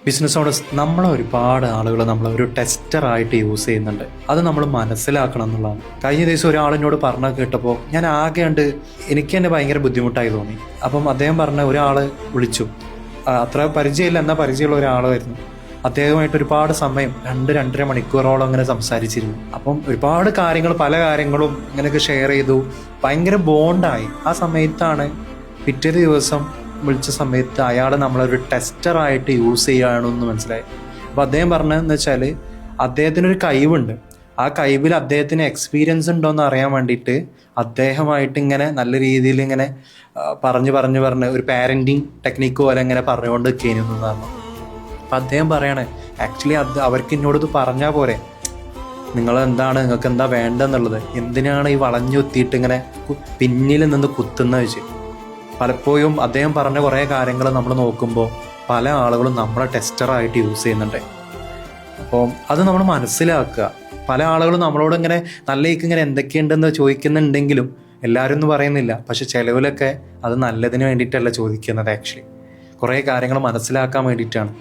Business owners നമ്മളെ ഒരുപാട് ആളുകൾ നമ്മളൊരു ടെസ്റ്ററായിട്ട് യൂസ് ചെയ്യുന്നുണ്ട്. അത് നമ്മൾ മനസ്സിലാക്കണം എന്നുള്ളതാണ്. കഴിഞ്ഞ ദിവസം ഒരാളിനോട് പറഞ്ഞ കേട്ടപ്പോൾ ഞാൻ ആകെ എനിക്ക് തന്നെ ഭയങ്കര ബുദ്ധിമുട്ടായി തോന്നി. അപ്പം അദ്ദേഹം പറഞ്ഞ ഒരാൾ വിളിച്ചു, അത്ര പരിചയമില്ല എന്നാൽ പരിചയമുള്ള ഒരാളായിരുന്നു. അദ്ദേഹമായിട്ട് ഒരുപാട് സമയം 2-2.5 മണിക്കൂറോളം അങ്ങനെ സംസാരിച്ചിരുന്നു. അപ്പം ഒരുപാട് കാര്യങ്ങൾ, പല കാര്യങ്ങളും ഇങ്ങനെയൊക്കെ ഷെയർ ചെയ്തു. ഭയങ്കര ബോണ്ടായി. ആ സമയത്താണ് പിറ്റേ ദിവസം വിളിച്ച സമയത്ത് അയാൾ നമ്മളൊരു ടെസ്റ്ററായിട്ട് യൂസ് ചെയ്യുകയാണെന്ന് മനസ്സിലായി. അപ്പോൾ അദ്ദേഹം പറഞ്ഞതെന്ന് വെച്ചാൽ അദ്ദേഹത്തിനൊരു കഴിവുണ്ട്. ആ കഴിവിൽ അദ്ദേഹത്തിന് എക്സ്പീരിയൻസ് ഉണ്ടോയെന്ന് അറിയാൻ വേണ്ടിയിട്ട് അദ്ദേഹമായിട്ട് ഇങ്ങനെ നല്ല രീതിയിൽ ഇങ്ങനെ പറഞ്ഞ് ഒരു പാരൻറ്റിങ് ടെക്നിക്ക് പോലെ ഇങ്ങനെ പറഞ്ഞുകൊണ്ട് കഴിഞ്ഞു പറഞ്ഞു. അപ്പം അദ്ദേഹം പറയണേ, ആക്ച്വലി അവർക്ക് എന്നോട് ഇത് പറഞ്ഞാൽ പോരെ, നിങ്ങൾക്ക് എന്താ വേണ്ടെന്നുള്ളത്, എന്തിനാണ് ഈ വളഞ്ഞൊത്തിയിട്ട് ഇങ്ങനെ പിന്നിൽ നിന്ന് കുത്തുന്ന വെച്ച്. പലപ്പോഴും അദ്ദേഹം പറഞ്ഞ കുറേ കാര്യങ്ങൾ നമ്മൾ നോക്കുമ്പോൾ പല ആളുകളും നമ്മളെ ടെസ്റ്ററായിട്ട് യൂസ് ചെയ്യുന്നുണ്ട്. അപ്പോൾ അത് നമ്മൾ മനസ്സിലാക്കുക. പല ആളുകളും നമ്മളോട് ഇങ്ങനെ ഇങ്ങനെ എന്തൊക്കെയുണ്ടെന്ന് ചോദിക്കുന്നുണ്ടെങ്കിലും എല്ലാവരും ഒന്നും പറയുന്നില്ല. പക്ഷെ ചിലവിലൊക്കെ അത് നല്ലതിന് വേണ്ടിയിട്ടല്ല ചോദിക്കുന്നത്. ആക്ച്വലി കുറേ കാര്യങ്ങൾ മനസ്സിലാക്കാൻ വേണ്ടിയിട്ടാണ്.